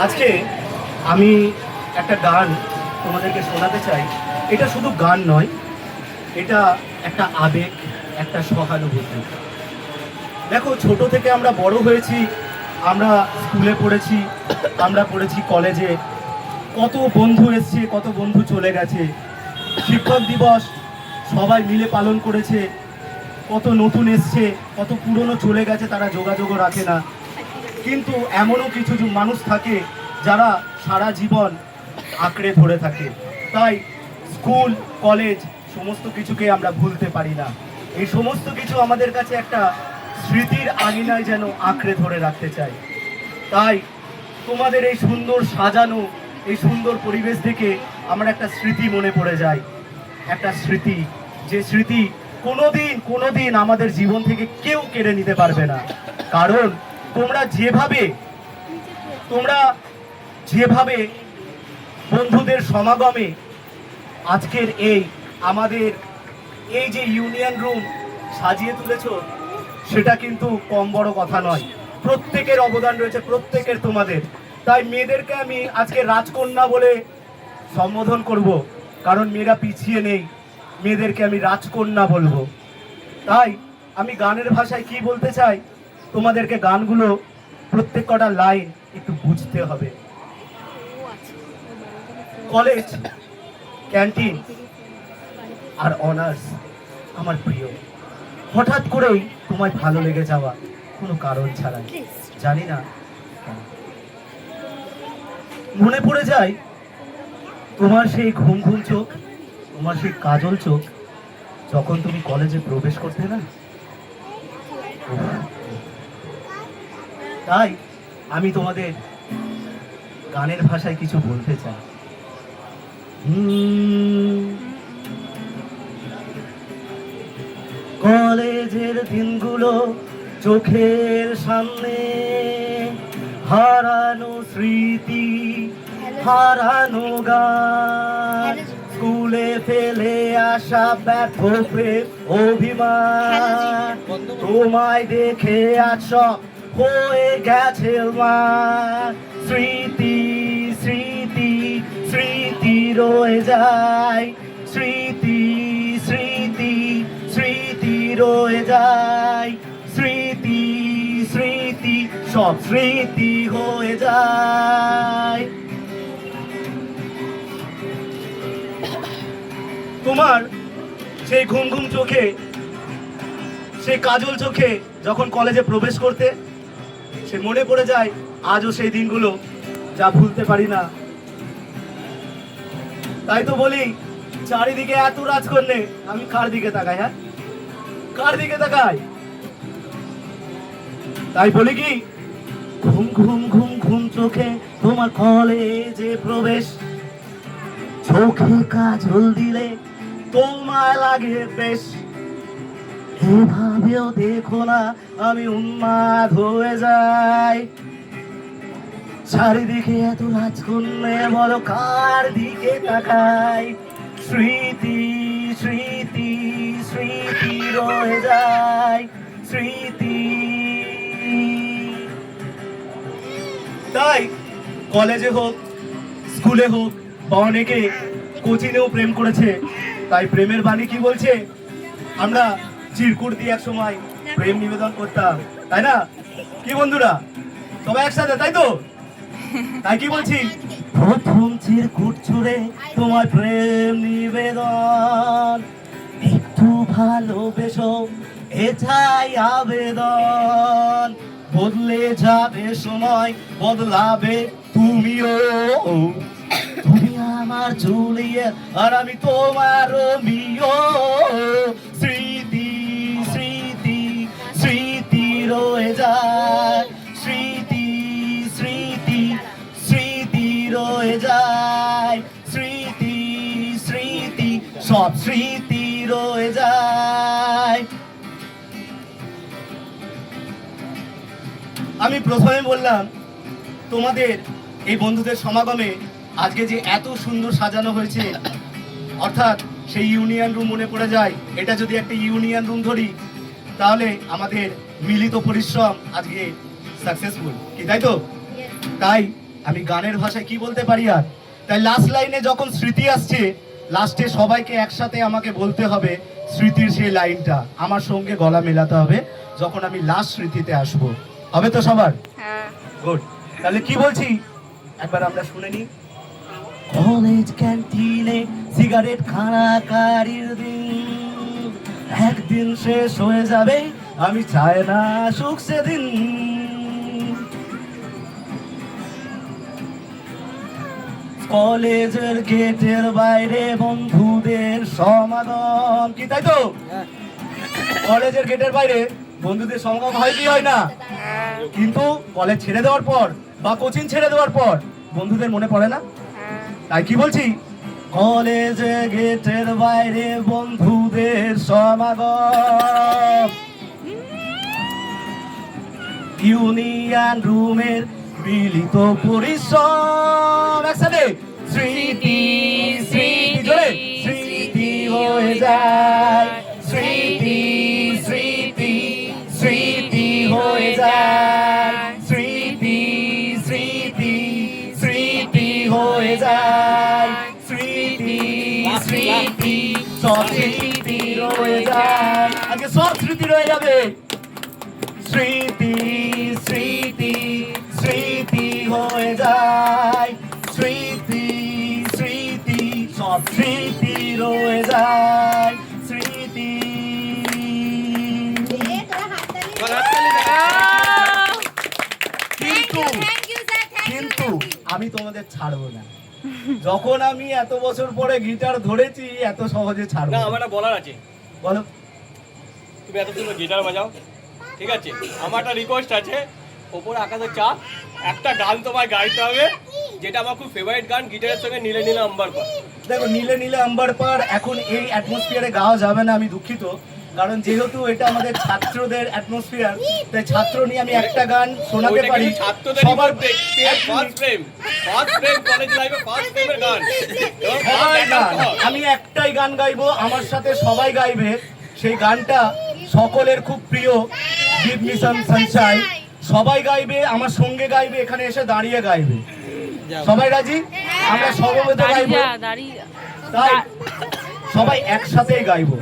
আজকে আমি একটা গান তোমাদেরকে শোনাতে চাই। এটা শুধু গান নয়, এটা একটা আবেগ, একটা সহানুভূতি। দেখো, ছোট থেকে আমরা বড় হয়েছি, আমরা স্কুলে পড়েছি, আমরা পড়েছি কলেজে, কত বন্ধু এসছে, কত বন্ধু চলে গেছে। শিক্ষক দিবস সবাই মিলে পালন করেছে, কত নতুন এসছে, কত পুরনো চলে গেছে, তারা যোগাযোগও রাখে না। কিন্তু এমনও কিছু মানুষ থাকে যারা সারা জীবন আঁকড়ে ধরে থাকে। তাই স্কুল, কলেজ সমস্ত কিছুকে আমরা ভুলতে পারি না। এই সমস্ত কিছু আমাদের কাছে একটা স্মৃতির আঙিনায় যেন আঁকড়ে ধরে রাখতে চাই। তাই তোমাদের এই সুন্দর সাজানো, এই সুন্দর পরিবেশ দেখে আমার একটা স্মৃতি মনে পড়ে যায়। একটা স্মৃতি, যে স্মৃতি কোনোদিন আমাদের জীবন থেকে কেউ কেড়ে নিতে পারবে না। কারণ তোমরা যেভাবে বন্ধুদের সমাগমে আজকের আমাদের এই যে ইউনিয়ন রুম সাজিয়ে তুলেছ, সেটা কিন্তু কম বড় কথা নয়। প্রত্যেকের অবদান রয়েছে, প্রত্যেকের তোমাদের। তাই মেয়েদেরকে আমি আজকে রাজকন্যা বলে সম্বোধন করব, কারণ মেয়েরা পিছিয়ে নেই, মেয়েদেরকে আমি রাজকন্যা বলবো। তাই আমি গানের ভাষায় কি বলতে চাই, তোমাদেরকে গানগুলো প্রত্যেক কটা লাইন একটু বুঝতে হবে। কলেজ, ক্যান্টিন আর অনার্স আমার প্রিয়। হঠাৎ করেই তোমায় ভালো লেগে যাওয়া, কোনো কারণ ছাড়াই, জানি না কেন। মনে পড়ে যায় তোমার সেই ঘুম ঘুম চোখ, তোমার সেই কাজল চোখ, যখন তুমি কলেজে প্রবেশ করতে না। তাই আমি তোমাদের গানের ভাষায় কিছু বলতে চাই। কলেজের দিনগুলো চোখের সামনে, হারানো স্মৃতি, হারানো গান, স্কুলে ফেলে আসা ব্যর্থ প্রেম অভিমান, তোমায় দেখে আজ সব হয়ে গেছে মান। স্মৃতি স্মৃতি স্মৃতি রয়ে যায়, স্মৃতি স্মৃতি স্মৃতি রয়ে যায়, স্মৃতি স্মৃতি সব স্মৃতি হয়ে যায়। তোমার সেই ঘুম ঘুম চোখে, সেই কাজল চোখে যখন কলেজে প্রবেশ করতে, সে মনে পড়ে যায় আজও সেই দিনগুলো, যা ভুলতে পারি না। তাই তো বলি, চারিদিকে এত রাজকন্যে, আমি কার দিকে তাকাই? হ্যাঁ, কার দিকে তাকাই? তাই বলি কি, ঘুম ঘুম ঘুম ঘুম চোখে তোমার কলেজে প্রবেশ, চোখে কাজল দিলে তোমায় লাগে বেশ। এভাবেও দেখো না আমি উন্মাদ হয়ে যাই, চারিদিকে এত রাজকন্যে, বলো কার দিকে তাকাই? স্মৃতি স্মৃতি স্মৃতি রয়ে যায়, স্মৃতি। তাই কলেজে হোক, স্কুলে হোক, বা অনেকে কোচিংয়েও প্রেম করেছে। তাই প্রেমের বাণী কি বলছে? আমরা চিরকুট দিয়ে এক সময় প্রেম নিবেদন করতাম, তাই না? কি বন্ধুরা, সবাই একসাথে, তাই তো? তাই কি বলছি, প্রথম চিরকুট ছুঁড়ে তোমার প্রেম নিবেদন, একটু ভালোবেসো এটাই আবেদন। বদলে যাবে সময়, বদলাবে তুমিও, তুমি আমার জুলিয়েট আর আমি তোমার রোমিও। স্মৃতি স্মৃতি স্মৃতি রয়ে যায়, স্মৃতি স্মৃতি স্মৃতি রয়ে যায়, স্মৃতি স্মৃতি সব স্মৃতি রয়ে যায়। আমি প্রথমে বললাম, তোমাদের এই বন্ধুদের সমাগমে আজকে যে এত সুন্দর সাজানো হয়েছে, অর্থাৎ সেই ইউনিয়ন রুম মনে পড়ে যায়। এটা যদি একটা ইউনিয়ন রুম ধরি, তাহলে আমাদের মিলিত পরিশ্রম আজকে সাকসেসফুল, কি তাই তো? তাই আমি গানের ভাষায় কি বলতে পারি আর? তাই লাস্ট লাইনে যখন স্মৃতি আসছে, লাস্টে সবাইকে একসাথে আমাকে বলতে হবে স্মৃতির সেই লাইনটা, আমার সঙ্গে গলা মেলাতে হবে যখন আমি লাস্ট স্মৃতিতে আসব। হবে তো সবার? হ্যাঁ। গুড। তাহলে কি বলছি একবার আমরা শুনে নিই। কলেজ ক্যান্টিনে সিগারেট খানাকারির দিন একদিন শেষ হয়ে যাবে, আমি চাই না সুখ সেদিন। কলেজের গেটের বাইরে বন্ধুদের সমাগম, কি তাই তো? কলেজের গেটের বাইরে বন্ধুদের সমাগম হয় কি হয় না? হ্যাঁ। কিন্তু কলেজ ছেড়ে দেওয়ার পর বা কোচিং ছেড়ে দেওয়ার পর বন্ধুদের মনে পড়ে না? হ্যাঁ। তাই কি বলছি, কলেজে গেটের বাইরে বন্ধুদের সমাগম, ইউনিয়ন রুমের মিলিত পরিশ্রম, একসাথে স্মৃতি স্মৃতি জোরে স্মৃতি হয়ে যায়, স্মৃতি স্মৃতি স্মৃতি হয়ে যায়, স্মৃতি স্মৃতি স্মৃতি হয়ে যায়, স্মৃতি স্মৃতি সব স্মৃতি রয়ে যায়, আজকে সব স্মৃতি রয়ে যাবে। স্মৃতি স্মৃতি স্মৃতি হয়ে যায়, স্মৃতি স্মৃতি সব স্মৃতি রয়ে যায়, স্মৃতি। কিন্তু কিন্তু আমি তোমাদের ছাড়বো না, যখন আমি এত বছর পরে গিটার ধরেছি এত সহজে ছাড়বো না, না। আমার একটা বলার আছে। বলো। তুমি এতদিন গিটার বাজাও, ঠিক আছে? আমার একটা রিকোয়েস্ট আছে, ওপরে আকাশের চাপ, একটা গান তোমায় গাইতে হবে যেটা আমার খুব ফেভারিট গান, গিটারের সঙ্গে নীলে নীলে আম্বার পার। দেখো, নীলে নীলে আম্বার পার এখন এই অ্যাটমসফিয়ারে গাওয়া যাবে না, আমি দুঃখিত, কারণ যেহেতু এটা আমাদের ছাত্রদের অ্যাটমসফিয়ার, তাই ছাত্র নিয়ে আমি একটা গান শোনাতে ওইটা পারি। কিন্তু ছাত্রদের সবার ফার্স্ট প্রেম কলেজ লাইফে ফার্স্ট প্রেমের গান। এবার সবাই গান গান, আমি একটাই গান গাইবো, আমার সাথে সবাই গাইবে। সেই গানটা সকলের খুব প্রিয়, গিভ মি সাম সানশাইন। সবাই গাইবে, আমার সঙ্গে গাইবে, এখানে এসে দাঁড়িয়ে গাইবে। সবাই রাজি? আমরা সমবেত গাইবো, তাই সবাই একসাথেই গাইবো।